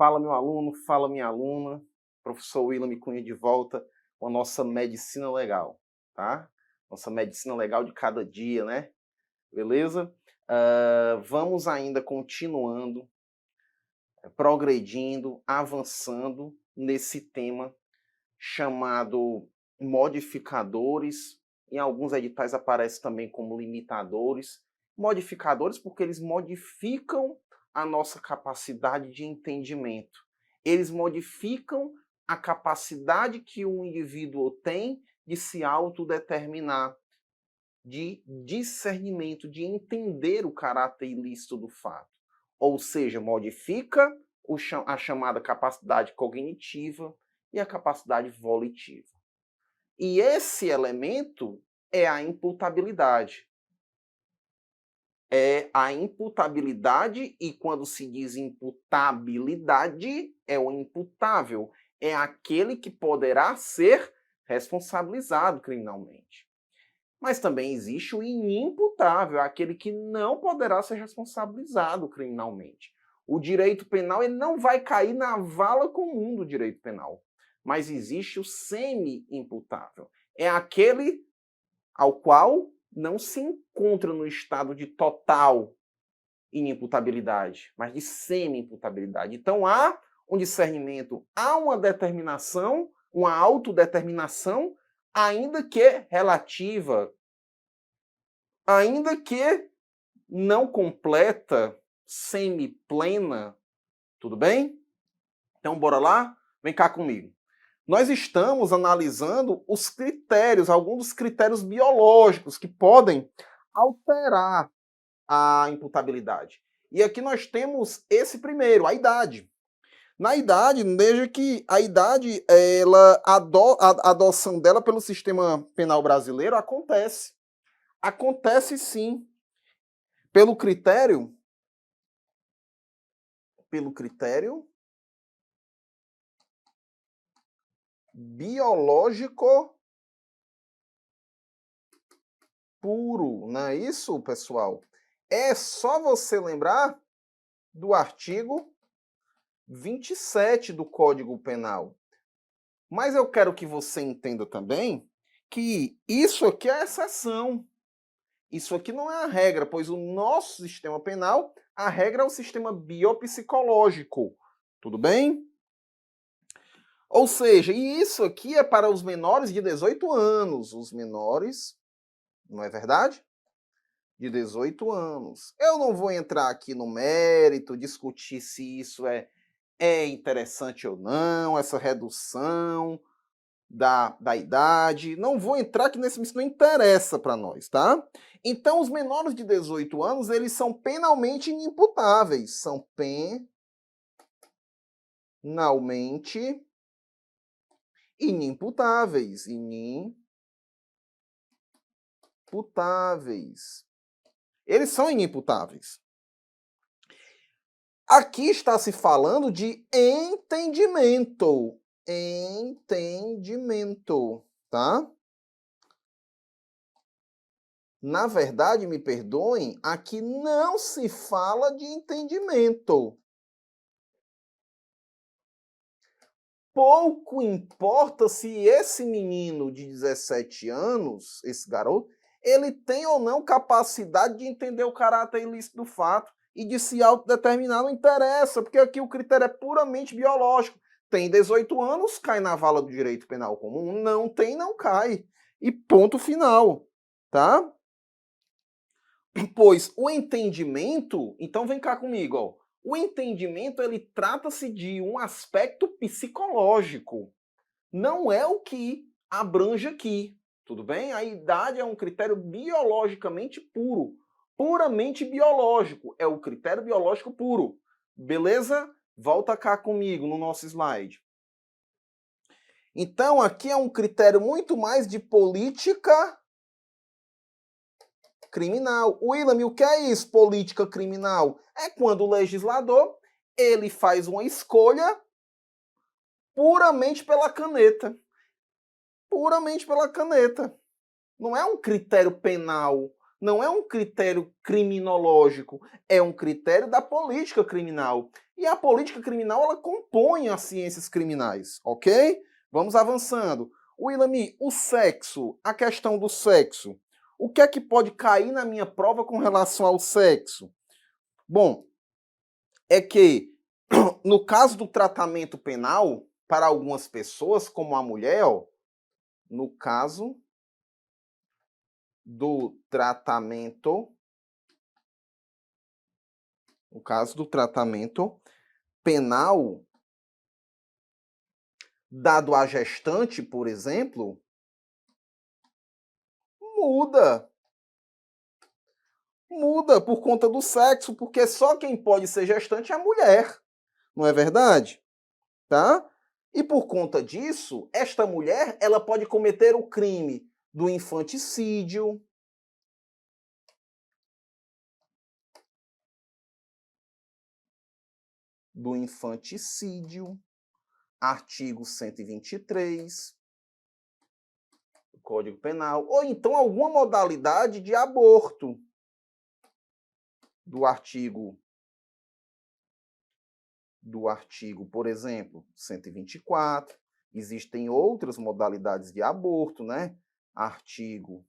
Fala, meu aluno, fala, minha aluna. Professor Willam Cunha de volta com a nossa medicina legal, tá? Nossa medicina legal de cada dia, né? Beleza? Vamos ainda continuando, progredindo, avançando nesse tema chamado modificadores. Em alguns editais aparece também como limitadores. Modificadores porque eles modificam a nossa capacidade de entendimento. Eles modificam a capacidade que o indivíduo tem de se autodeterminar, de discernimento, de entender o caráter ilícito do fato. Ou seja, modifica a chamada capacidade cognitiva e a capacidade volitiva. E esse elemento é a imputabilidade. É a imputabilidade, e quando se diz imputabilidade, é o imputável. É aquele que poderá ser responsabilizado criminalmente. Mas também existe o inimputável, aquele que não poderá ser responsabilizado criminalmente. O direito penal ele não vai cair na vala comum do direito penal. Mas existe o semi-imputável. É aquele ao qual não se encontra no estado de total inimputabilidade, mas de semi-imputabilidade. Então há um discernimento, há uma determinação, uma autodeterminação, ainda que relativa, ainda que não completa, semi-plena, tudo bem? Então bora lá? Vem cá comigo. Nós estamos analisando os critérios, alguns dos critérios biológicos que podem alterar a imputabilidade. E aqui nós temos esse primeiro, a idade. Na idade, veja que a idade, a adoção dela pelo sistema penal brasileiro acontece. Acontece sim. Pelo critério biológico puro, não é isso, pessoal? É só você lembrar do artigo 27 do Código Penal. Mas eu quero que você entenda também que isso aqui é a exceção. Isso aqui não é a regra, pois o nosso sistema penal, a regra é o sistema biopsicológico. Tudo bem? Ou seja, e isso aqui é para os menores de 18 anos. Os menores, não é verdade? De 18 anos. Eu não vou entrar aqui no mérito, discutir se isso é interessante ou não, essa redução da idade. Não vou entrar aqui nesse, isso não interessa para nós, tá? Então, os menores de 18 anos, eles são penalmente inimputáveis. São penalmente inimputáveis. Inimputáveis. Eles são inimputáveis. Aqui está se falando de entendimento. Entendimento, tá? Na verdade, me perdoem, aqui não se fala de entendimento. Pouco importa se esse menino de 17 anos, esse garoto, ele tem ou não capacidade de entender o caráter ilícito do fato e de se autodeterminar, não interessa, porque aqui o critério é puramente biológico. Tem 18 anos, cai na vala do direito penal comum. Não tem, não cai. E ponto final, tá? Pois o entendimento, então vem cá comigo, ó. O entendimento, ele trata-se de um aspecto psicológico. Não é o que abrange aqui, tudo bem? A idade é um critério biologicamente puro, puramente biológico, é o critério biológico puro. Beleza? Volta cá comigo no nosso slide. Então, aqui é um critério muito mais de política criminal. Willam, o que é isso, política criminal? É quando o legislador ele faz uma escolha puramente pela caneta. Puramente pela caneta. Não é um critério penal, não é um critério criminológico, é um critério da política criminal. E a política criminal, ela compõe as ciências criminais, ok? Vamos avançando. William, o sexo, a questão do sexo. O que é que pode cair na minha prova com relação ao sexo? Bom, é que no caso do tratamento penal, para algumas pessoas, como a mulher, ó, no caso do tratamento penal dado à gestante, por exemplo, muda. Muda por conta do sexo, porque só quem pode ser gestante é a mulher. Não é verdade? Tá? E por conta disso, esta mulher, ela pode cometer o crime do infanticídio, artigo 123 do Código Penal, ou então alguma modalidade de aborto do artigo, por exemplo, 124. Existem outras modalidades de aborto, né? Artigo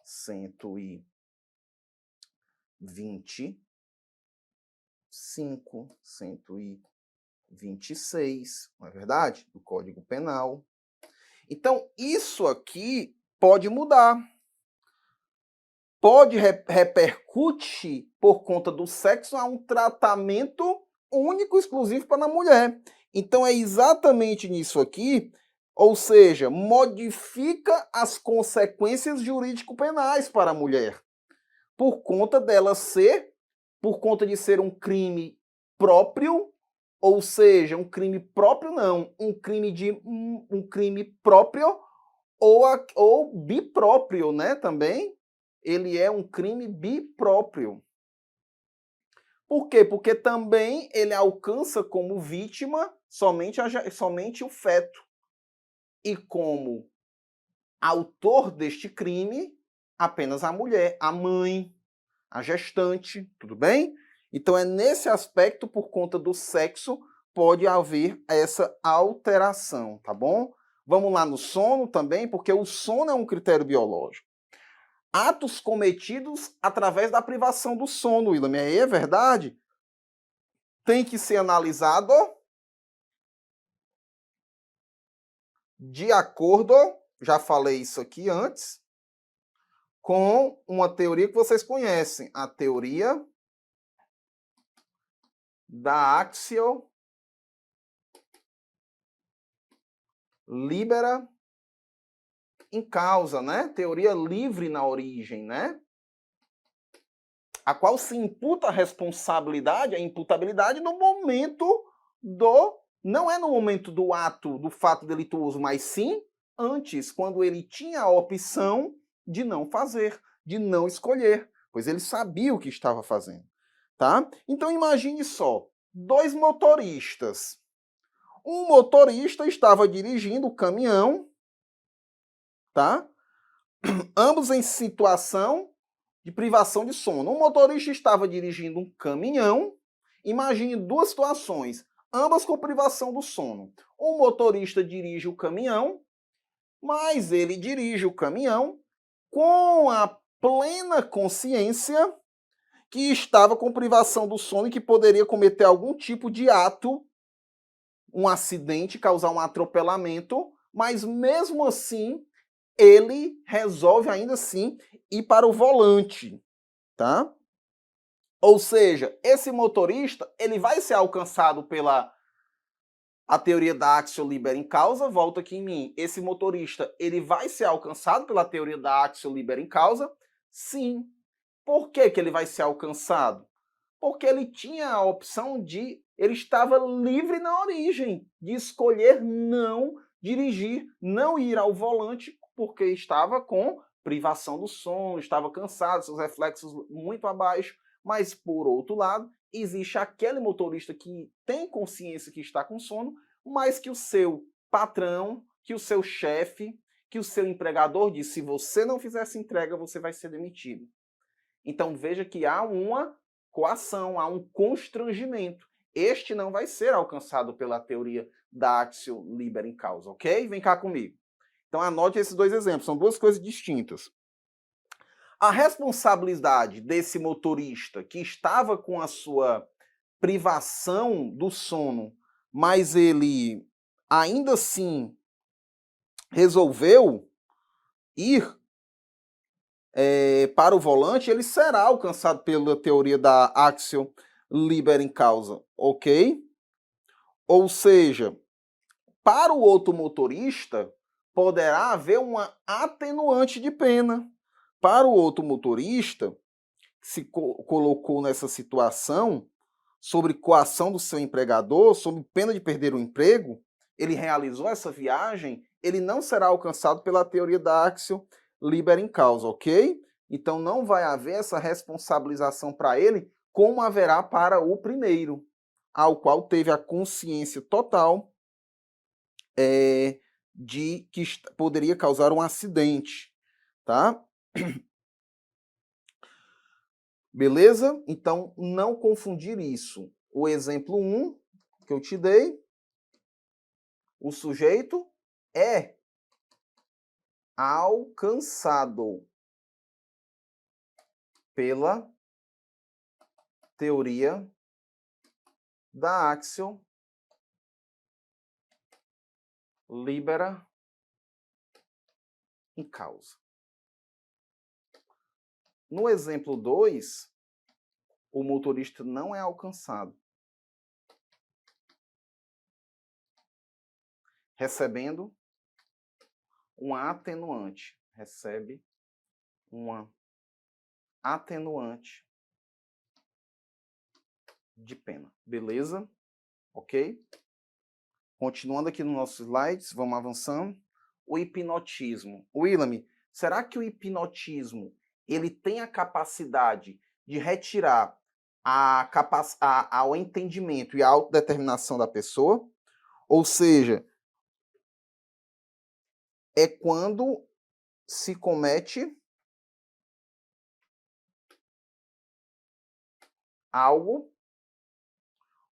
125, 126, não é verdade? Do Código Penal. Então, isso aqui pode mudar. Pode repercute, por conta do sexo, a um tratamento único, exclusivo para a mulher. Então, é exatamente nisso aqui, ou seja, modifica as consequências jurídico-penais para a mulher, por conta de ser um crime próprio, ou seja, um crime próprio não, um crime próprio ou bipróprio, né, também. Ele é um crime bipróprio. Por quê? Porque também ele alcança como vítima somente o feto. E como autor deste crime, apenas a mulher, a mãe, a gestante, tudo bem? Então é nesse aspecto, por conta do sexo, pode haver essa alteração, tá bom? Vamos lá no sono também, porque o sono é um critério biológico. Atos cometidos através da privação do sono, William, aí é verdade? Tem que ser analisado de acordo, já falei isso aqui antes, com uma teoria que vocês conhecem, a teoria da Axio Libera in Causa, né? Teoria livre na origem, né? A qual se imputa a responsabilidade, a imputabilidade no momento não é no momento do ato, do fato delituoso, mas sim antes, quando ele tinha a opção de não fazer, de não escolher, pois ele sabia o que estava fazendo, tá? Então imagine só, dois motoristas. Um motorista estava dirigindo o caminhão, tá? Ambos em situação de privação de sono. Um motorista estava dirigindo um caminhão. Imagine duas situações, ambas com privação do sono. O motorista dirige o caminhão, mas ele dirige o caminhão com a plena consciência que estava com privação do sono e que poderia cometer algum tipo de ato, um acidente, causar um atropelamento, mas mesmo assim ele resolve ainda assim ir para o volante, tá? Ou seja, esse motorista, ele vai ser alcançado pela a teoria da Axio Libera in Causa, volta aqui em mim. Esse motorista, ele vai ser alcançado pela teoria da Axio Libera in Causa? Sim. Por que que ele vai ser alcançado? Porque ele tinha a opção ele estava livre na origem de escolher não dirigir, não ir ao volante, porque estava com privação do sono, estava cansado, seus reflexos muito abaixo. Mas, por outro lado, existe aquele motorista que tem consciência que está com sono, mas que o seu patrão, que o seu chefe, que o seu empregador diz: se você não fizer essa entrega, você vai ser demitido. Então veja que há uma coação, há um constrangimento. Este não vai ser alcançado pela teoria da actio libera in causa, ok? Vem cá comigo. Então anote esses dois exemplos, são duas coisas distintas. A responsabilidade desse motorista que estava com a sua privação do sono, mas ele ainda assim resolveu ir para o volante, ele será alcançado pela teoria da actio libera in causa, ok? Ou seja, para o outro motorista, poderá haver uma atenuante de pena. Para o outro motorista, que se colocou nessa situação, sobre coação do seu empregador, sob pena de perder o emprego, ele realizou essa viagem, ele não será alcançado pela teoria da actio libera in causa, ok? Então não vai haver essa responsabilização para ele, como haverá para o primeiro, ao qual teve a consciência total de que poderia causar um acidente, tá? Beleza? Então, não confundir isso. O exemplo 1 que eu te dei, o sujeito é alcançado pela teoria da actio libera in causa. No exemplo 2, o motorista não é alcançado, recebendo uma atenuante. Recebe uma atenuante de pena. Beleza? Ok? Continuando aqui nos nossos slides, vamos avançando. O hipnotismo. William, será que o hipnotismo ele tem a capacidade de retirar ao entendimento e à autodeterminação da pessoa? Ou seja, é quando se comete algo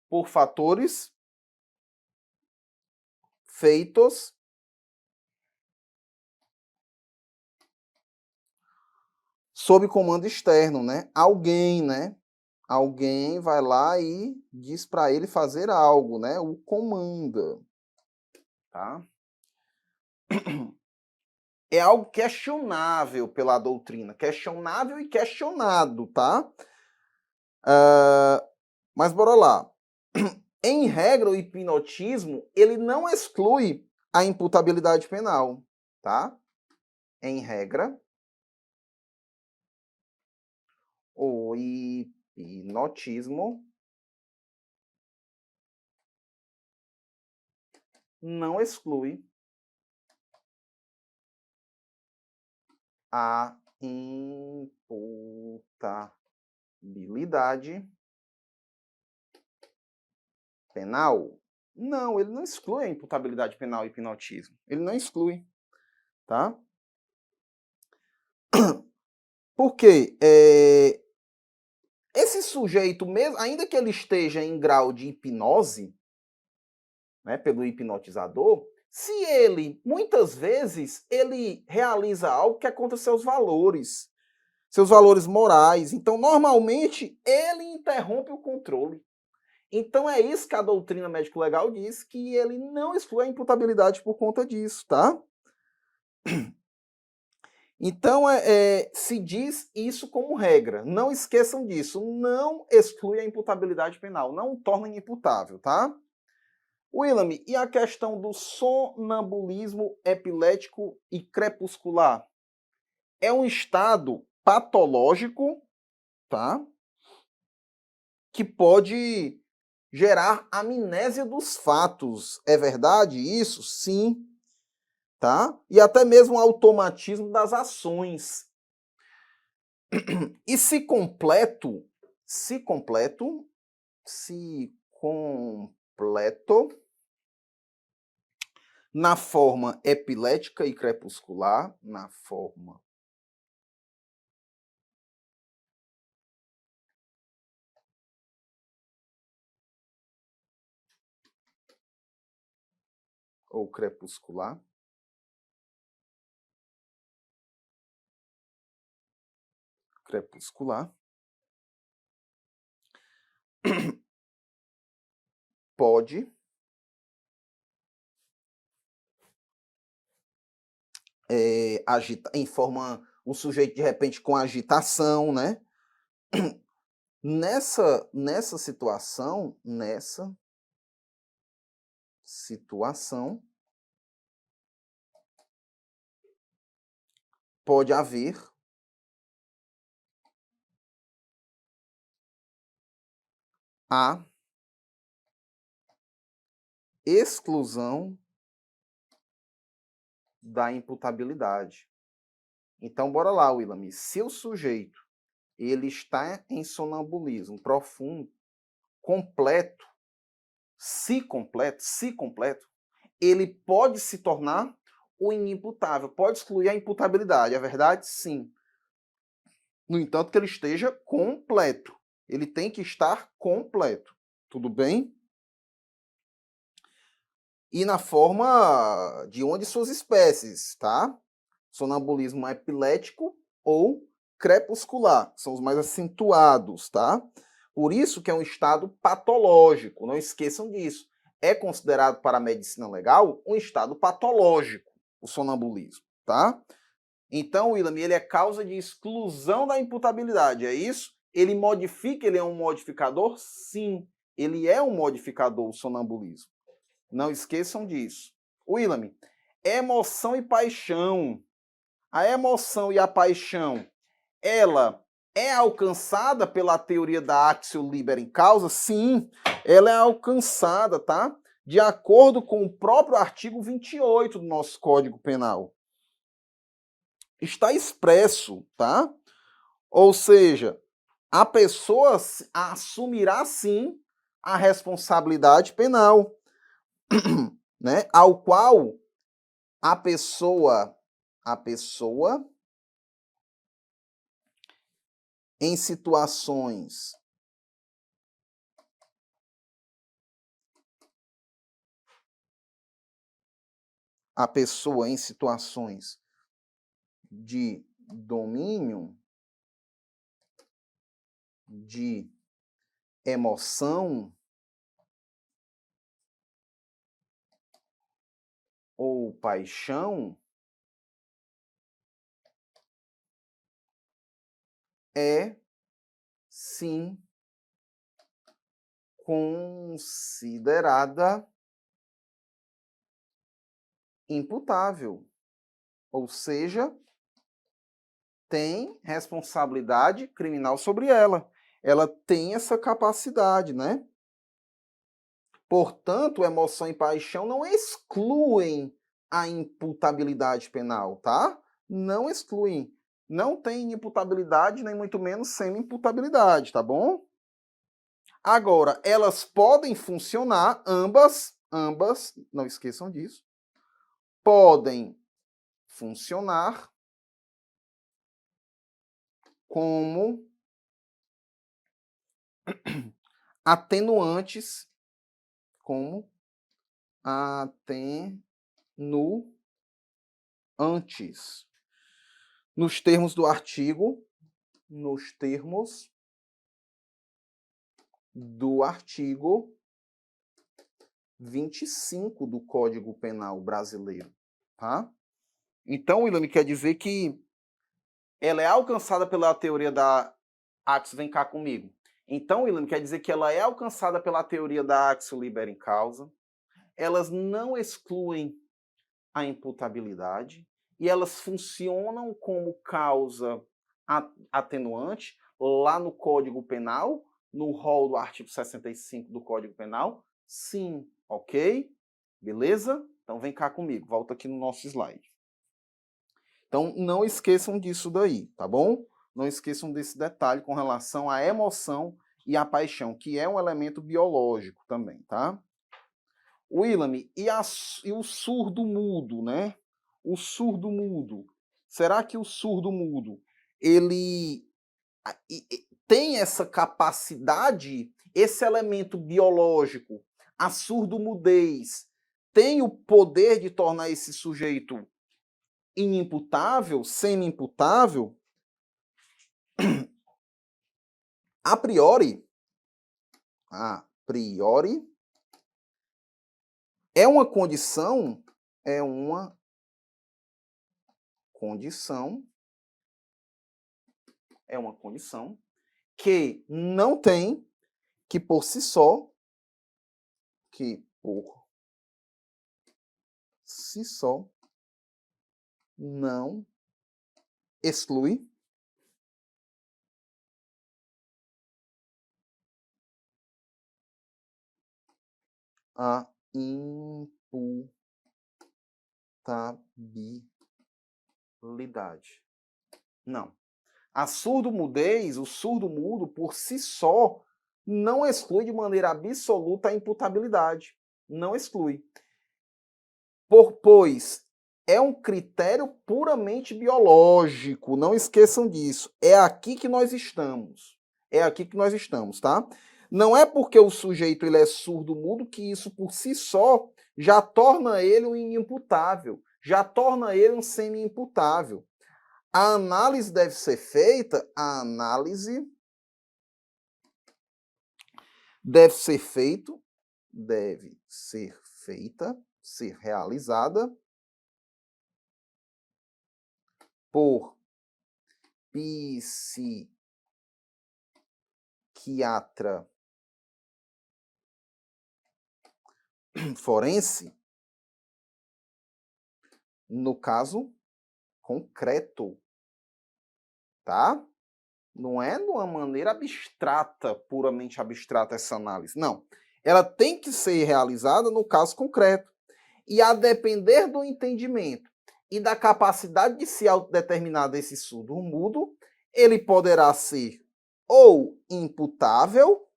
por fatores feitos sob comando externo, né? Alguém, né? Alguém vai lá e diz para ele fazer algo, né? O comanda, tá? É algo questionável pela doutrina, questionável e questionado, tá? Mas bora lá. Em regra, o hipnotismo, ele não exclui a imputabilidade penal, tá? Em regra, o hipnotismo não exclui a imputabilidade penal. Não, ele não exclui a imputabilidade penal e hipnotismo. Ele não exclui, tá? Por quê? Esse sujeito, mesmo, ainda que ele esteja em grau de hipnose, né, pelo hipnotizador, se ele, muitas vezes, ele realiza algo que é contra seus valores morais. Então, normalmente, ele interrompe o controle. Então, é isso que a doutrina médico-legal diz, que ele não exclui a imputabilidade por conta disso, tá? Então, se diz isso como regra. Não esqueçam disso. Não exclui a imputabilidade penal. Não torna imputável, tá? William, e a questão do sonambulismo epilético e crepuscular? É um estado patológico, tá? Que pode gerar amnésia dos fatos. É verdade isso? Sim, tá? E até mesmo automatismo das ações. E se completo na forma epilética e crepuscular, na forma ou crepuscular. Crepuscular. Pode informa um sujeito de repente com agitação, né? Nessa situação, pode haver a exclusão da imputabilidade. Então, bora lá, Willam. Se o sujeito ele está em sonambulismo profundo, completo, se completo, ele pode se tornar o inimputável, pode excluir a imputabilidade. É verdade? Sim. No entanto, que ele esteja completo. Ele tem que estar completo. Tudo bem? E na forma de uma de suas espécies, tá? Sonambulismo epilético ou crepuscular, são os mais acentuados, tá? Por isso que é um estado patológico, não esqueçam disso. É considerado para a medicina legal um estado patológico, o sonambulismo, tá? Então, Willam, ele é causa de exclusão da imputabilidade, é isso? Ele modifica, ele é um modificador? Sim, ele é um modificador, o sonambulismo. Não esqueçam disso. Willam, emoção e paixão. A emoção e a paixão, ela é alcançada pela teoria da actio libera causa? Sim, ela é alcançada, tá? De acordo com o próprio artigo 28 do nosso Código Penal. Está expresso, tá? Ou seja, a pessoa assumirá sim a responsabilidade penal, né? Ao qual a pessoa em situações de domínio, de emoção ou paixão, é sim considerada imputável, ou seja, tem responsabilidade criminal sobre ela. Ela tem essa capacidade, né? Portanto, emoção e paixão não excluem a imputabilidade penal, tá? Não excluem. Não tem imputabilidade, nem muito menos semi-imputabilidade, tá bom? Agora, elas podem funcionar, ambas, não esqueçam disso, podem funcionar como atenuantes, nos termos do artigo, 25 do Código Penal brasileiro, tá? Então, William, quer dizer que ela é alcançada pela teoria da Actio, vem cá comigo. Então, William, quer dizer que ela é alcançada pela teoria da Actio libera causa, elas não excluem a imputabilidade e elas funcionam como causa atenuante lá no Código Penal, no rol do artigo 65 do Código Penal? Sim, ok? Beleza? Então vem cá comigo, volta aqui no nosso slide. Então não esqueçam disso daí, tá bom? Não esqueçam desse detalhe com relação à emoção e à paixão, que é um elemento biológico também, tá? Willam, e o surdo-mudo, né? O surdo-mudo. Será que o surdo-mudo, ele tem essa capacidade, esse elemento biológico, a surdo-mudez, tem o poder de tornar esse sujeito inimputável, semi-imputável, a priori, é uma condição que não tem, que por si só, não exclui a imputabilidade. Não. A surdo-mudez, o surdo-mudo, por si só, não exclui de maneira absoluta a imputabilidade. Não exclui. Pois é um critério puramente biológico, não esqueçam disso. É aqui que nós estamos. É aqui que nós estamos, tá? Não é porque o sujeito ele é surdo-mudo que isso por si só já torna ele um inimputável, já torna ele um semi-imputável. A análise deve ser feita, ser realizada por psiquiatra forense, no caso concreto, tá? Não é de uma maneira abstrata, puramente abstrata essa análise, não. Ela tem que ser realizada no caso concreto. E a depender do entendimento e da capacidade de se autodeterminar desse surdo-mudo, ele poderá ser ou imputável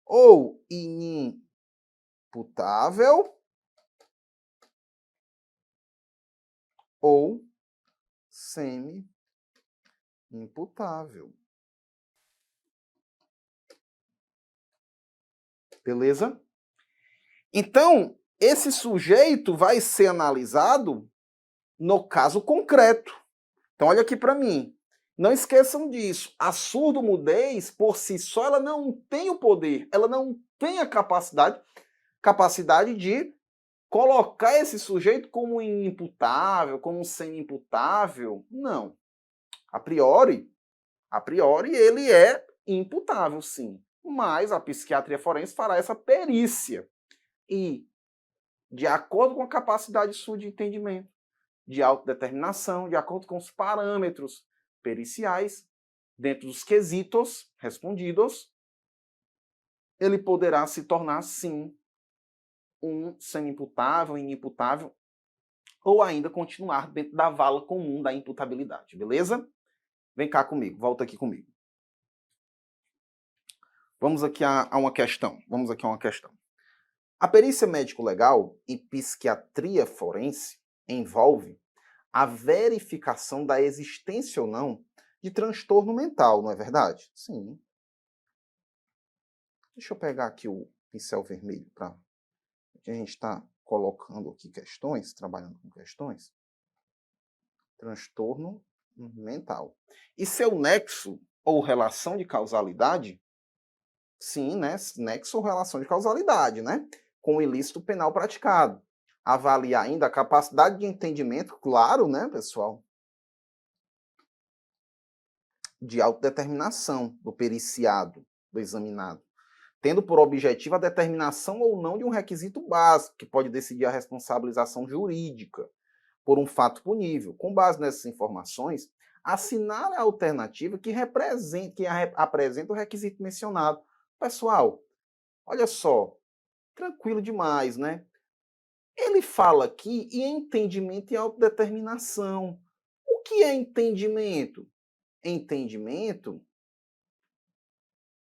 ou inimputável ou semi-imputável. Beleza? Então, esse sujeito vai ser analisado no caso concreto. Então, olha aqui para mim. Não esqueçam disso. A surdo-mudez, por si só, ela não tem o poder, ela não tem a capacidade de colocar esse sujeito como inimputável, como semi-imputável. Não. A priori, ele é imputável, sim. Mas a psiquiatria forense fará essa perícia. E, de acordo com a capacidade sua de entendimento, de autodeterminação, de acordo com os parâmetros periciais, dentro dos quesitos respondidos, ele poderá se tornar, sim, um semi-imputável, inimputável, ou ainda continuar dentro da vala comum da imputabilidade, beleza? Vem cá comigo, volta aqui comigo. Vamos aqui a uma questão. A perícia médico-legal e psiquiatria forense envolve a verificação da existência ou não de transtorno mental, não é verdade? Sim. Deixa eu pegar aqui o pincel vermelho para que a gente está colocando aqui questões, trabalhando com questões. Transtorno mental. E seu nexo ou relação de causalidade? Sim, né? Nexo ou relação de causalidade, né? Com o ilícito penal praticado. Avaliar ainda a capacidade de entendimento, claro, né, pessoal? De autodeterminação do periciado, do examinado, tendo por objetivo a determinação ou não de um requisito básico, que pode decidir a responsabilização jurídica por um fato punível. Com base nessas informações, assinale a alternativa que apresenta o requisito mencionado. Pessoal, olha só, tranquilo demais, né? Ele fala aqui em entendimento e autodeterminação. O que é entendimento? Entendimento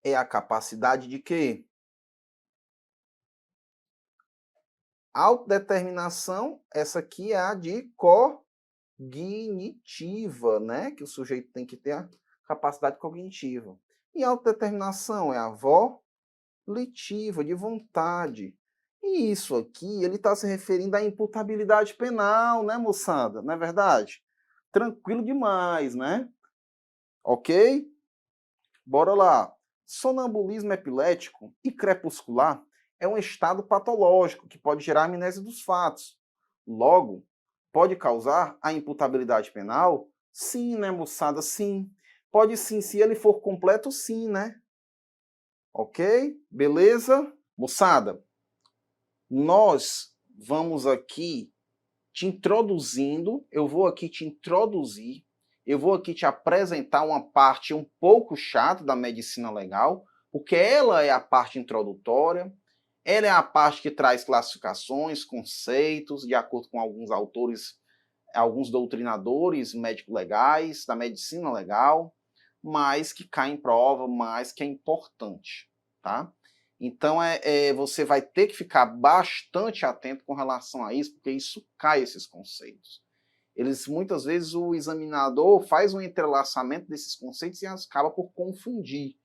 é a capacidade de quê? Autodeterminação, essa aqui é a de cognitiva, né? Que o sujeito tem que ter a capacidade cognitiva. E autodeterminação é a volitiva, de vontade. E isso aqui, ele está se referindo à imputabilidade penal, né, moçada? Não é verdade? Tranquilo demais, né? Ok? Bora lá. Sonambulismo epilético e crepuscular é um estado patológico que pode gerar amnésia dos fatos. Logo, pode causar a imputabilidade penal? Sim, né, moçada? Sim. Pode sim, se ele for completo, sim, né? Ok? Beleza? Moçada, nós vamos aqui te introduzindo, eu vou aqui te introduzir, eu vou aqui te apresentar uma parte um pouco chata da medicina legal, porque ela é a parte introdutória, ela é a parte que traz classificações, conceitos, de acordo com alguns autores, alguns doutrinadores médico-legais, da medicina legal, mas que cai em prova, mas que é importante, tá? Então, você vai ter que ficar bastante atento com relação a isso, porque isso cai, esses conceitos. Eles, muitas vezes, o examinador faz um entrelaçamento desses conceitos e acaba por confundir,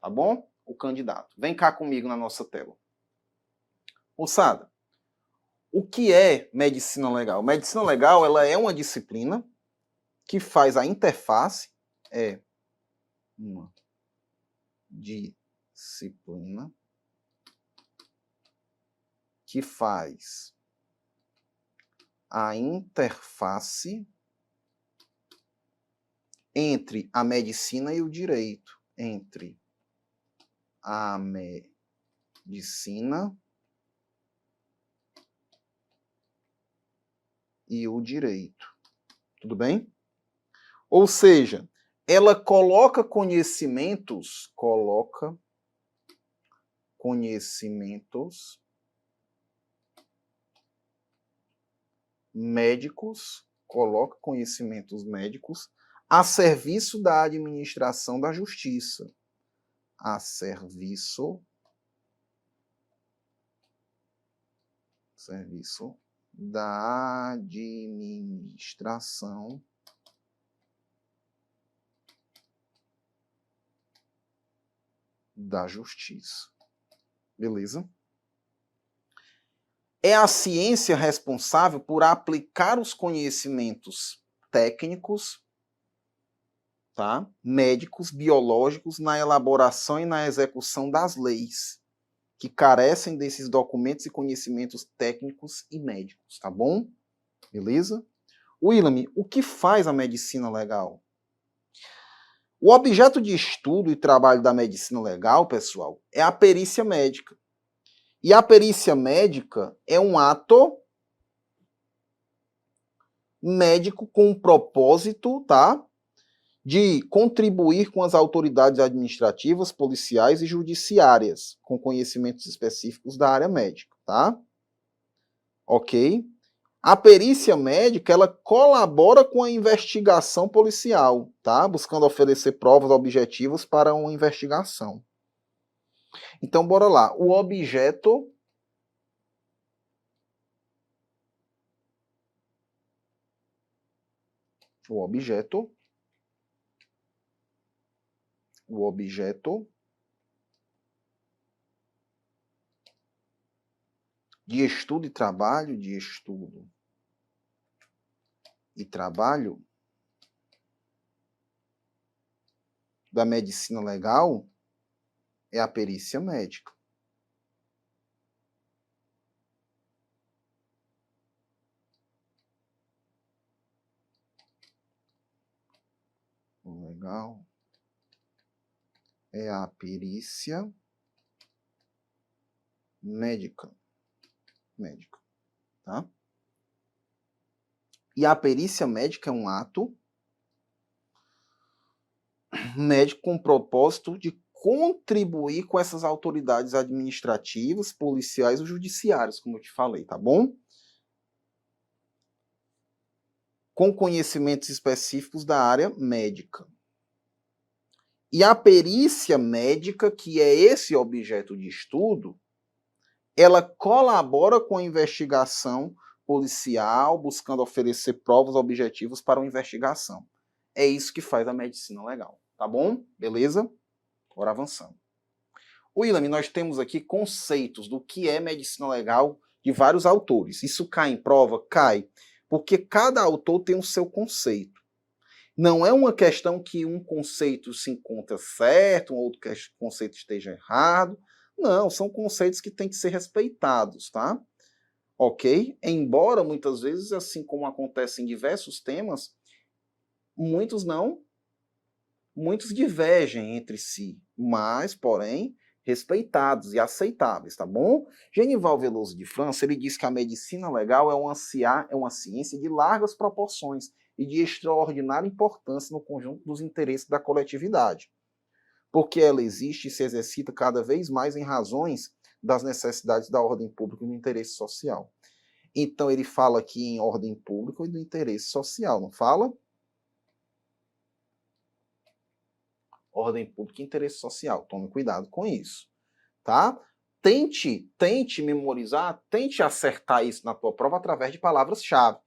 tá bom? O candidato. Vem cá comigo na nossa tela. Moçada, o que é medicina legal? Medicina legal, ela é uma disciplina que faz a interface, é uma disciplina que faz a interface entre a medicina e o direito, entre a medicina e o direito. Tudo bem? Ou seja, ela coloca conhecimentos médicos, coloca conhecimentos médicos a serviço da administração da justiça. A serviço da administração da justiça. Beleza? É a ciência responsável por aplicar os conhecimentos técnicos, tá? Médicos, biológicos, na elaboração e na execução das leis, que carecem desses documentos e conhecimentos técnicos e médicos, tá bom? Beleza? William, o que faz a medicina legal? O objeto de estudo e trabalho da medicina legal, pessoal, é a perícia médica. E a perícia médica é um ato médico com um propósito, tá? De contribuir com as autoridades administrativas, policiais e judiciárias, com conhecimentos específicos da área médica, tá? Ok? A perícia médica, ela colabora com a investigação policial, tá? Buscando oferecer provas objetivas para uma investigação. Então, bora lá. O objeto de estudo e trabalho da medicina legal é a perícia médica. Legal. É a perícia médica. Tá? E a perícia médica é um ato médico com o propósito de contribuir com essas autoridades administrativas, policiais ou judiciárias, como eu te falei, tá bom? Com conhecimentos específicos da área médica. E a perícia médica, que é esse objeto de estudo, ela colabora com a investigação policial, buscando oferecer provas objetivas para uma investigação. É isso que faz a medicina legal, tá bom? Beleza? Bora avançando. William, nós temos aqui conceitos do que é medicina legal de vários autores. Isso cai em prova? Cai. Porque cada autor tem o seu conceito. Não é uma questão que um conceito se encontra certo, um outro conceito esteja errado. Não, são conceitos que têm que ser respeitados, tá? Ok? Embora muitas vezes, assim como acontece em diversos temas, muitos divergem entre si, mas, porém, respeitados e aceitáveis, tá bom? Genival Veloso de França, ele diz que a medicina legal é uma ciência de largas proporções e de extraordinária importância no conjunto dos interesses da coletividade, porque ela existe e se exercita cada vez mais em razões das necessidades da ordem pública e do interesse social. Então ele fala aqui em ordem pública e do interesse social, não fala? Ordem pública e interesse social. Tome cuidado com isso, tá? Tente memorizar, tente acertar isso na tua prova através de palavras-chave.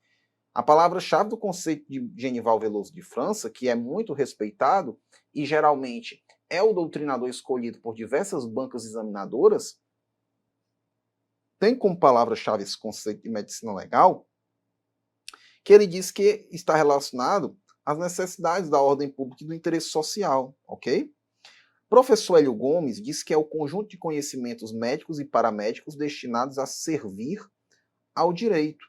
A palavra-chave do conceito de Genival Veloso de França, que é muito respeitado e geralmente é o doutrinador escolhido por diversas bancas examinadoras, tem como palavra-chave esse conceito de medicina legal, que ele diz que está relacionado às necessidades da ordem pública e do interesse social, ok? Professor Hélio Gomes diz que é o conjunto de conhecimentos médicos e paramédicos destinados a servir ao direito,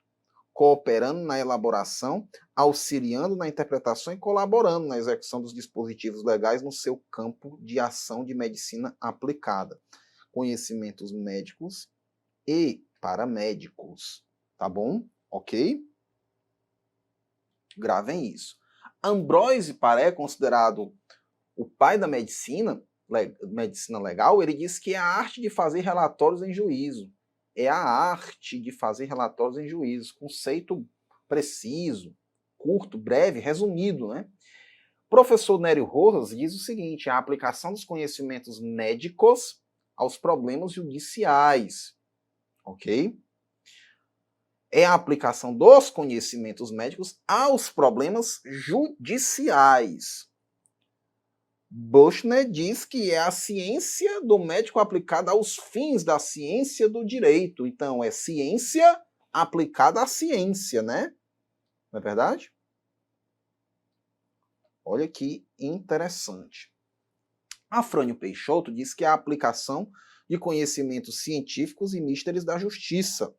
cooperando na elaboração, auxiliando na interpretação e colaborando na execução dos dispositivos legais no seu campo de ação de medicina aplicada. Conhecimentos médicos e paramédicos, tá bom? Ok? Gravem isso. Ambroise Paré, considerado o pai da medicina legal, ele diz que é a arte de fazer relatórios em juízo. É a arte de fazer relatórios em juízo. Conceito preciso, curto, breve, resumido, né? Professor Nério Rojas diz o seguinte: a aplicação dos conhecimentos médicos aos problemas judiciais. Ok? É a aplicação dos conhecimentos médicos aos problemas judiciais. Buchner diz que é a ciência do médico aplicada aos fins da ciência do direito. Então, é ciência aplicada à ciência, né? Não é verdade? Olha que interessante. Afrânio Peixoto diz que é a aplicação de conhecimentos científicos e místeres da justiça.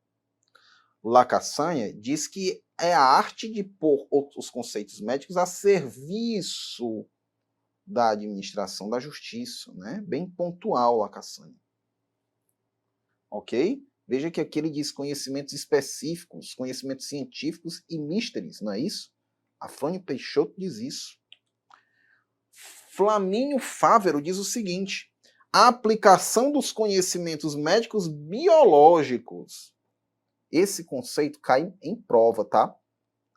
Lacassanha diz que é a arte de pôr os conceitos médicos a serviço da administração da justiça, né? Bem pontual, Lacassanha. Ok? Veja que aqui ele diz conhecimentos específicos, conhecimentos científicos e místeres, não é isso? Afrânio Peixoto diz isso. Flamínio Fávero diz o seguinte: a aplicação dos conhecimentos médicos biológicos. Esse conceito cai em prova, tá?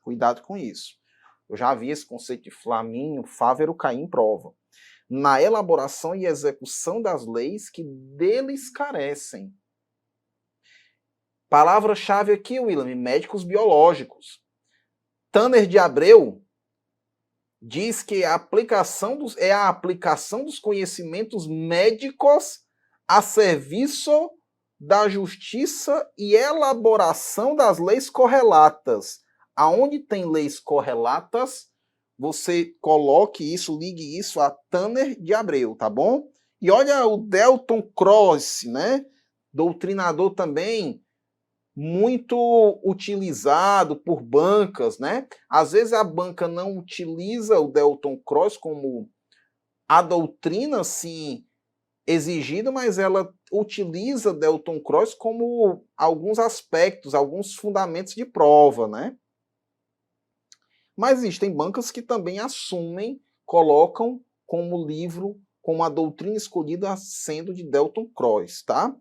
Cuidado com isso. Eu já vi esse conceito de Flamínio Fávero cair em prova. Na elaboração e execução das leis que deles carecem. Palavra-chave aqui, William, médicos biológicos. Tanner de Abreu diz que é a aplicação dos conhecimentos médicos a serviço da justiça e elaboração das leis correlatas. Aonde tem leis correlatas, você coloque isso, ligue isso a Tanner de Abreu, tá bom? E olha o Delton Cross, né? Doutrinador também muito utilizado por bancas, né? Às vezes a banca não utiliza o Delton Cross como a doutrina, assim, exigida, mas ela utiliza Delton Cross como alguns aspectos, alguns fundamentos de prova, né? Mas existem bancas que também assumem, colocam como livro, como a doutrina escolhida sendo de Delton Cross, tá?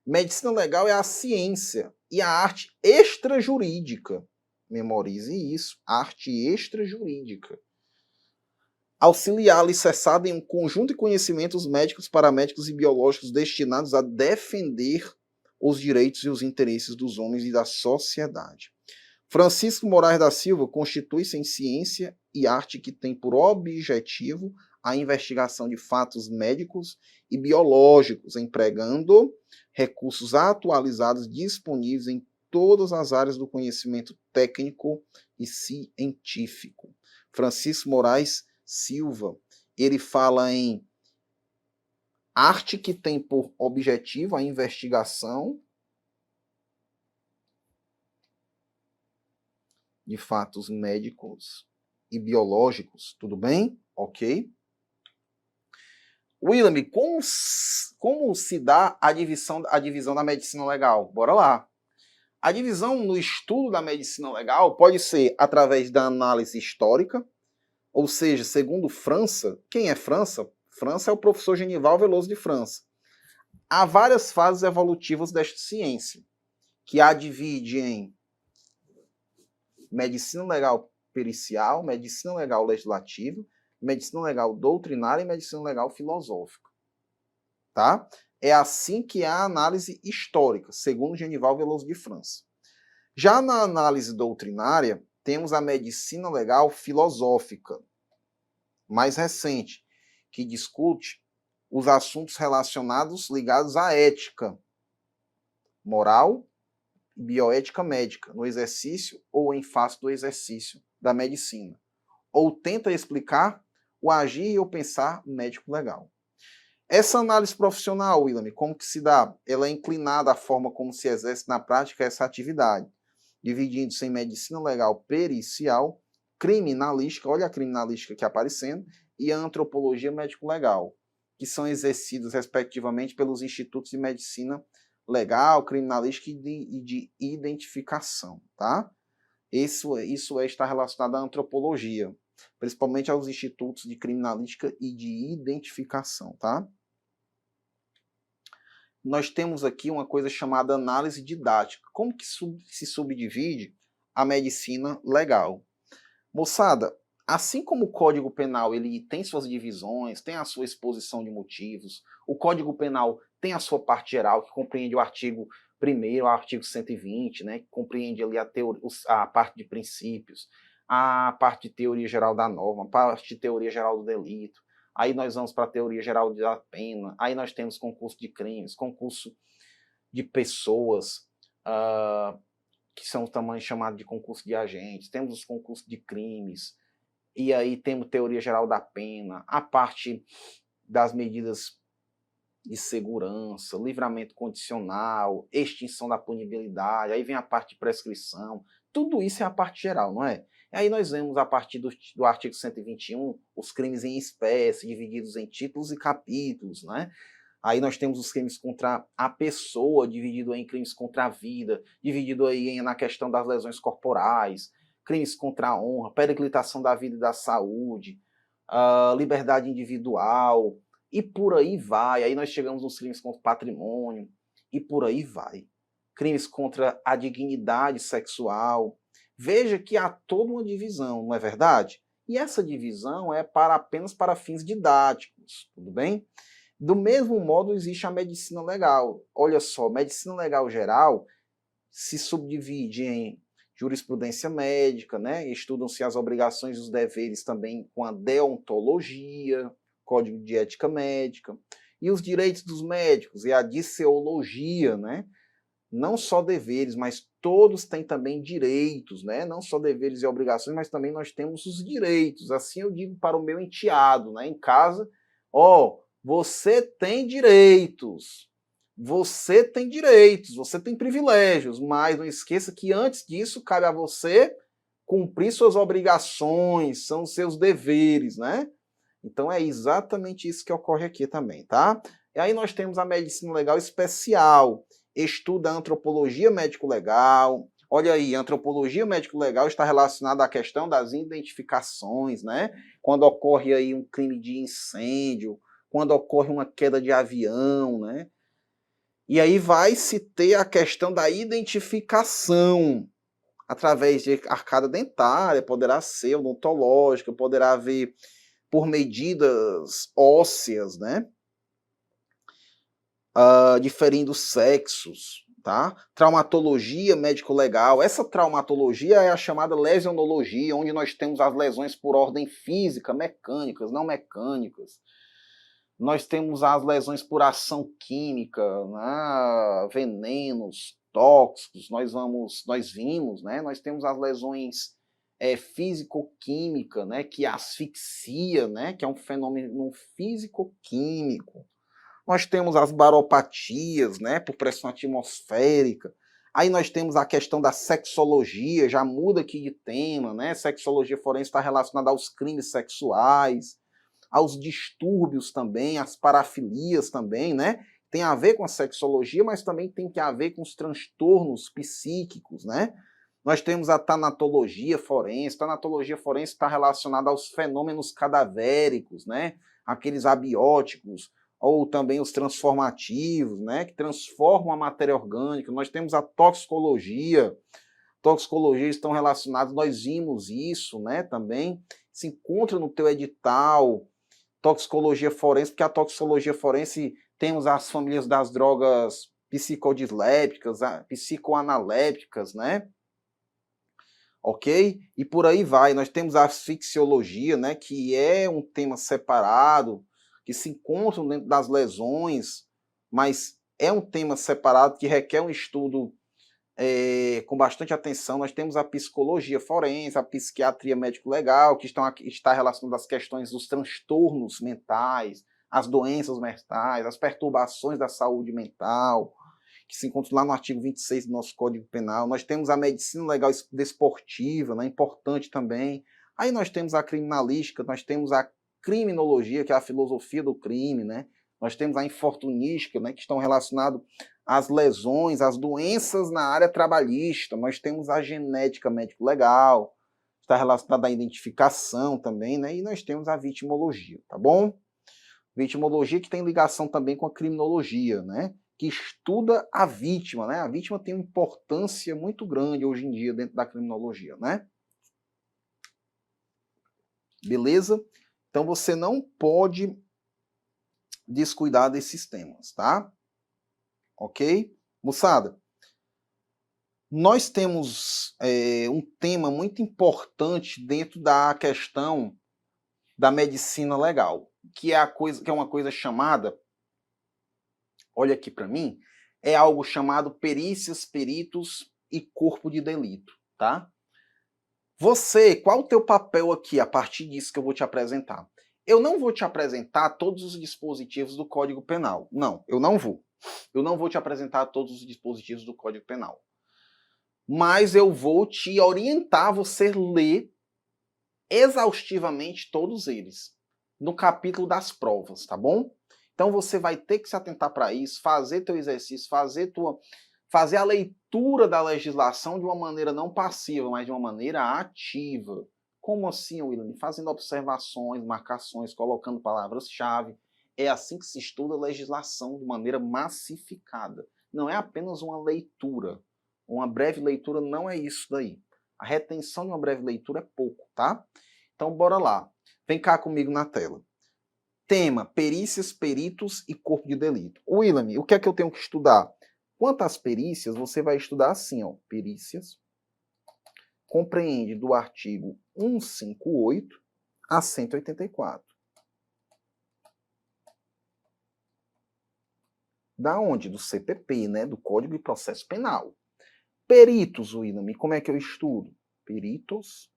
Medicina legal é a ciência e a arte extrajurídica. Memorize isso, arte extrajurídica. Auxiliar alicerçada em um conjunto de conhecimentos médicos, paramédicos e biológicos destinados a defender os direitos e os interesses dos homens e da sociedade. Francisco Moraes da Silva constitui-se em ciência e arte que tem por objetivo a investigação de fatos médicos e biológicos, empregando recursos atualizados disponíveis em todas as áreas do conhecimento técnico e científico. Francisco Moraes Silva, ele fala em arte que tem por objetivo a investigação de fatos médicos e biológicos, tudo bem? Ok. William, como se dá a divisão da medicina legal? Bora lá. A divisão no estudo da medicina legal pode ser através da análise histórica, ou seja, segundo França, quem é França? França é o professor Genival Veloso de França. Há várias fases evolutivas desta ciência, que a divide em medicina legal pericial, medicina legal legislativa, medicina legal doutrinária e medicina legal filosófica. Tá? É assim que é a análise histórica, segundo Genival Veloso de França. Já na análise doutrinária, temos a medicina legal filosófica, mais recente, que discute os assuntos relacionados ligados à ética, moral e bioética médica, no exercício ou em face do exercício da medicina. Ou tenta explicar o agir e o pensar médico legal. Essa análise profissional, William, como que se dá? Ela é inclinada à forma como se exerce na prática essa atividade, dividindo-se em medicina legal pericial, criminalística, olha a criminalística aqui aparecendo, e a antropologia médico-legal, que são exercidos, respectivamente, pelos institutos de medicina legal, criminalística e de identificação, tá? Isso está relacionado à antropologia, principalmente aos institutos de criminalística e de identificação, tá? Nós temos aqui uma coisa chamada análise didática. Como que se subdivide a medicina legal? Moçada, assim como o Código Penal ele tem suas divisões, tem a sua exposição de motivos, o Código Penal tem a sua parte geral, que compreende o artigo 1º, o artigo 120, né, que compreende ali a parte de princípios, a parte de teoria geral da norma, a parte de teoria geral do delito. Aí nós vamos para a teoria geral da pena, aí nós temos concurso de crimes, concurso de pessoas, que são também chamados de concurso de agentes, temos os concursos de crimes, e aí temos teoria geral da pena, a parte das medidas de segurança, livramento condicional, extinção da punibilidade, aí vem a parte de prescrição, tudo isso é a parte geral, não é? E aí nós vemos a partir do artigo 121, os crimes em espécie, divididos em títulos e capítulos, né? Aí nós temos os crimes contra a pessoa, dividido em crimes contra a vida, dividido aí na questão das lesões corporais, crimes contra a honra, periclitação da vida e da saúde, liberdade individual, e por aí vai. Aí nós chegamos nos crimes contra o patrimônio, e por aí vai. Crimes contra a dignidade sexual. Veja que há toda uma divisão, não é verdade? E essa divisão é apenas para fins didáticos, tudo bem? Do mesmo modo, existe a medicina legal. Olha só, medicina legal geral se subdivide em jurisprudência médica, né? Estudam-se as obrigações e os deveres também com a deontologia, código de ética médica, e os direitos dos médicos, e a disseologia, né? Não só deveres, mas todos têm também direitos, né? Não só deveres e obrigações, mas também nós temos os direitos. Assim eu digo para o meu enteado, né? Em casa, você tem direitos, você tem privilégios, mas não esqueça que antes disso cabe a você cumprir suas obrigações, são os seus deveres, né? Então é exatamente isso que ocorre aqui também, tá? E aí nós temos a medicina legal especial, estuda a antropologia médico-legal. Olha aí, a antropologia médico-legal está relacionada à questão das identificações, né? Quando ocorre aí um crime de incêndio, quando ocorre uma queda de avião, né? E aí vai se ter a questão da identificação através de arcada dentária, poderá ser odontológica, poderá haver por medidas ósseas, né? Diferindo sexos, tá? Traumatologia médico-legal. Essa traumatologia é a chamada lesionologia, onde nós temos as lesões por ordem física, mecânicas, não mecânicas. Nós temos as lesões por ação química, né? Venenos, tóxicos, nós vimos, né? Nós temos as lesões físico-química, né? Que asfixia, né? Que é um fenômeno físico-químico. Nós temos as baropatias, né? Por pressão atmosférica. Aí nós temos a questão da sexologia, já muda aqui de tema, né? Sexologia forense está relacionada aos crimes sexuais, aos distúrbios também, às parafilias também, né? Tem a ver com a sexologia, mas também tem que a ver com os transtornos psíquicos, né? Nós temos a tanatologia forense. Tanatologia forense está relacionada aos fenômenos cadavéricos, né? Aqueles abióticos, ou também os transformativos, né? Que transformam a matéria orgânica. Nós temos a toxicologia. Toxicologia estão relacionados, nós vimos isso, né? Também se encontra no teu edital, toxicologia forense, porque a toxicologia forense temos as famílias das drogas psicodislépticas, psicoanalépticas, né? Ok? E por aí vai. Nós temos a asfixiologia, né? Que é um tema separado, que se encontra dentro das lesões, mas é um tema separado que requer um estudo com bastante atenção. Nós temos a psicologia forense, a psiquiatria médico-legal, que está relacionada às questões dos transtornos mentais, as doenças mentais, as perturbações da saúde mental, que se encontra lá no artigo 26 do nosso Código Penal. Nós temos a medicina legal desportiva, né, importante também. Aí nós temos a criminalística, nós temos a criminologia, que é a filosofia do crime, né? Nós temos a infortunística, né, que estão relacionados às lesões, às doenças na área trabalhista. Nós temos a genética médico-legal, está relacionada à identificação também, né? E nós temos a vitimologia, tá bom? Vitimologia que tem ligação também com a criminologia, né? Que estuda a vítima, né? A vítima tem uma importância muito grande hoje em dia dentro da criminologia, né? Beleza? Então você não pode descuidar desses temas, tá? Ok? Moçada, nós temos um tema muito importante dentro da questão da medicina legal, que é uma coisa chamada, olha aqui para mim, é algo chamado perícias, peritos e corpo de delito, tá? Você, qual o teu papel aqui a partir disso que eu vou te apresentar? Eu não vou te apresentar todos os dispositivos do Código Penal. Não, eu não vou. Eu não vou te apresentar todos os dispositivos do Código Penal. Mas eu vou te orientar a você ler exaustivamente todos eles, no capítulo das provas, tá bom? Então você vai ter que se atentar para isso, fazer teu exercício, fazer a leitura da legislação de uma maneira não passiva, mas de uma maneira ativa. Como assim, William? Fazendo observações, marcações, colocando palavras-chave. É assim que se estuda a legislação de maneira massificada. Não é apenas uma leitura. Uma breve leitura não é isso daí. A retenção de uma breve leitura é pouco, tá? Então, bora lá. Vem cá comigo na tela. Tema, perícias, peritos e corpo de delito. William, o que é que eu tenho que estudar? Quanto às perícias, você vai estudar assim, ó. Perícias compreende do artigo 158 a 184. Da onde? Do CPP, né? Do Código de Processo Penal. Peritos, William, como é que eu estudo? Peritos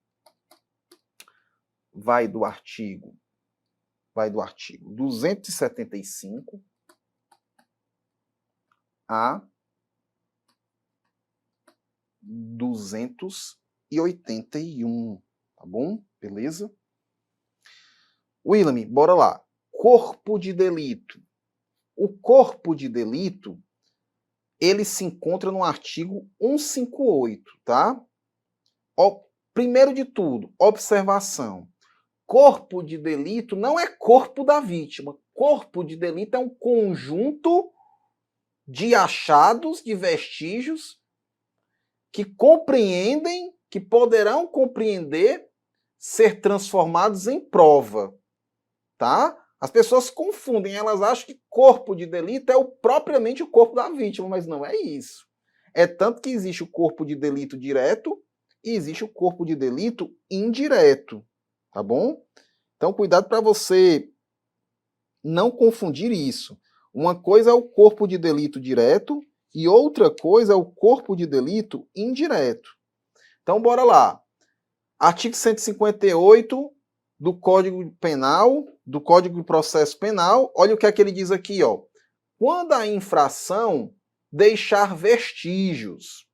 vai do artigo 275 a 281, tá bom? Beleza? William, bora lá. Corpo de delito. O corpo de delito, ele se encontra no artigo 158, tá? Primeiro de tudo, observação. Corpo de delito não é corpo da vítima. Corpo de delito é um conjunto de achados, de vestígios que compreendem, que poderão compreender ser transformados em prova, tá? As pessoas confundem, elas acham que corpo de delito é propriamente o corpo da vítima, mas não é isso. É tanto que existe o corpo de delito direto e existe o corpo de delito indireto, tá bom? Então, cuidado para você não confundir isso. Uma coisa é o corpo de delito direto e outra coisa é o corpo de delito indireto. Então, bora lá. Artigo 158 do Código Penal, do Código de Processo Penal, olha o que é que ele diz aqui, ó. Quando a infração deixar vestígios.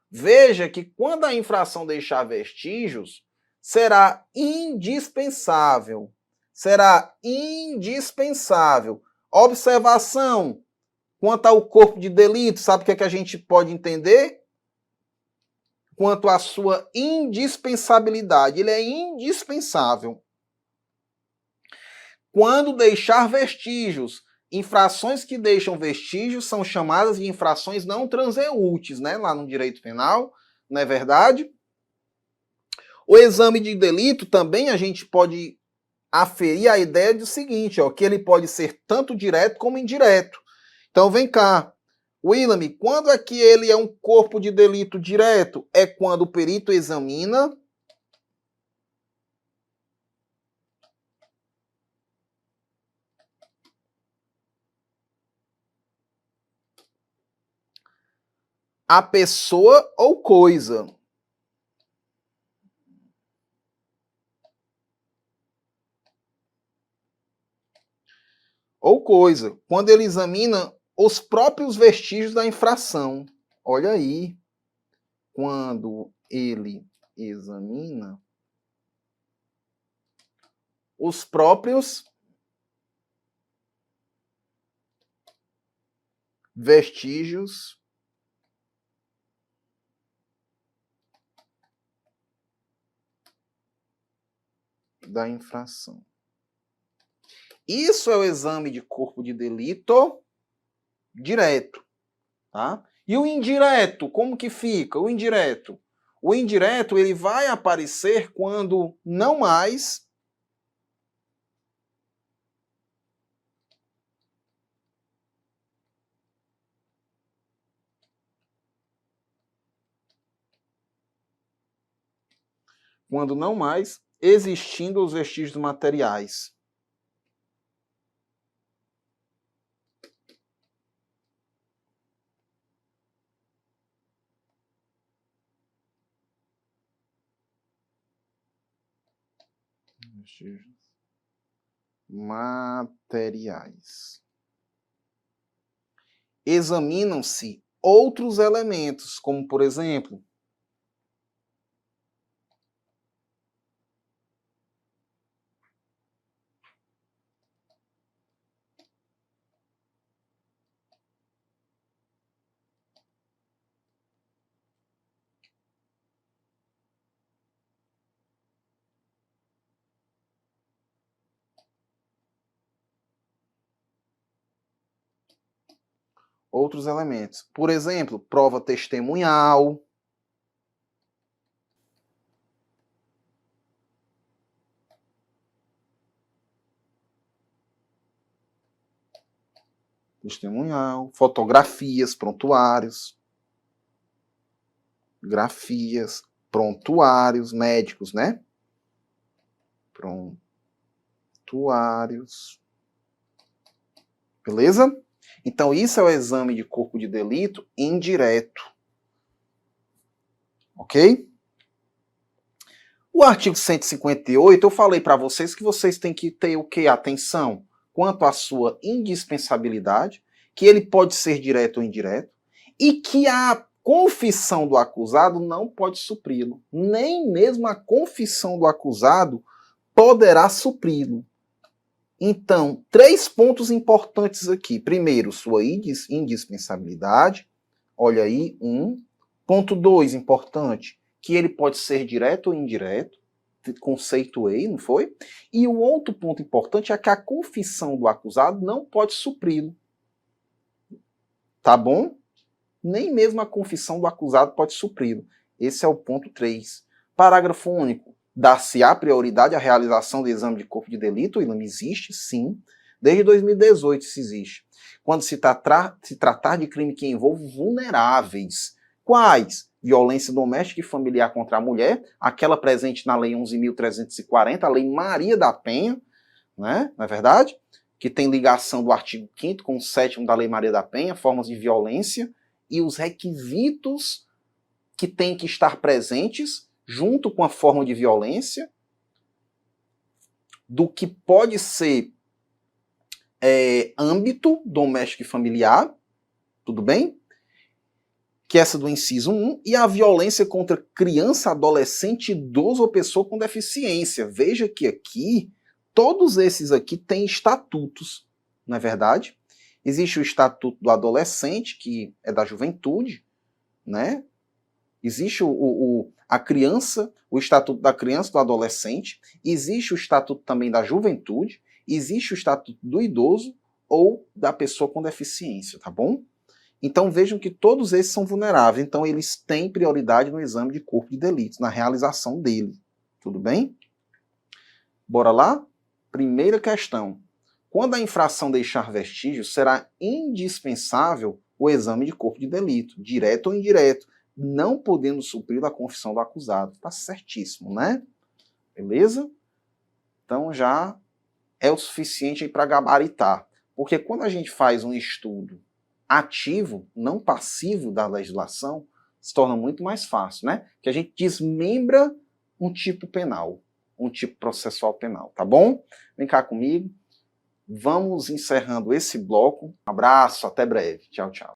Veja que quando a infração deixar vestígios, será indispensável. Será indispensável. Observação quanto ao corpo de delito, sabe o que é que a gente pode entender? Quanto à sua indispensabilidade. Ele é indispensável. Quando deixar vestígios, infrações que deixam vestígios são chamadas de infrações não transeuntes, né? Lá no direito penal, não é verdade? O exame de delito também a gente pode aferir a ideia do seguinte, ó, que ele pode ser tanto direto como indireto. Então vem cá. William, quando é que ele é um corpo de delito direto? É quando o perito examina a pessoa ou coisa. Ou coisa. Quando ele examina os próprios vestígios da infração. Olha aí. Quando ele examina os próprios vestígios da infração. Isso é o exame de corpo de delito direto, tá? E o indireto, como que fica? O indireto, ele vai aparecer quando não mais existindo os vestígios materiais. Vestígios materiais. Examinam-se outros elementos, como por exemplo, Por exemplo, prova testemunhal. Fotografias, prontuários. Grafias, prontuários médicos, né? Prontuários. Beleza? Então, isso é o exame de corpo de delito indireto. Ok? O artigo 158, eu falei para vocês que vocês têm que ter o quê? Atenção quanto à sua indispensabilidade, que ele pode ser direto ou indireto, e que a confissão do acusado não pode supri-lo. Nem mesmo a confissão do acusado poderá supri-lo. Então, 3 pontos importantes aqui. Primeiro, sua indispensabilidade. Olha aí, 1. Ponto 2, importante, que ele pode ser direto ou indireto. Conceituei, não foi? E o outro ponto importante é que a confissão do acusado não pode supri-lo. Tá bom? Nem mesmo a confissão do acusado pode supri-lo. Esse é o ponto 3. Parágrafo único. Dar-se-á prioridade à realização do exame de corpo de delito? Ele não existe, sim. Desde 2018 isso existe. Quando se tratar de crime que envolve vulneráveis. Quais? Violência doméstica e familiar contra a mulher, aquela presente na Lei 11.340, a Lei Maria da Penha, né? Não é verdade? Que tem ligação do artigo 5º com o 7º da Lei Maria da Penha, formas de violência, e os requisitos que têm que estar presentes junto com a forma de violência, do que pode ser âmbito doméstico e familiar, tudo bem? Que é essa do inciso 1, e a violência contra criança, adolescente, idoso ou pessoa com deficiência. Veja que aqui, todos esses aqui têm estatutos, não é verdade? Existe o estatuto do adolescente, que é da juventude, né? Existe a criança, o estatuto da criança e do adolescente, existe o estatuto também da juventude, existe o estatuto do idoso ou da pessoa com deficiência, tá bom? Então vejam que todos esses são vulneráveis, então eles têm prioridade no exame de corpo de delitos, na realização dele. Tudo bem? Bora lá? Primeira questão. Quando a infração deixar vestígios, será indispensável o exame de corpo de delito, direto ou indireto, não podendo suprir a confissão do acusado. Tá certíssimo, né? Beleza? Então já é o suficiente para gabaritar. Porque quando a gente faz um estudo ativo, não passivo da legislação, se torna muito mais fácil, né? Que a gente desmembra um tipo penal, um tipo processual penal, tá bom? Vem cá comigo. Vamos encerrando esse bloco. Um abraço, até breve. Tchau, tchau.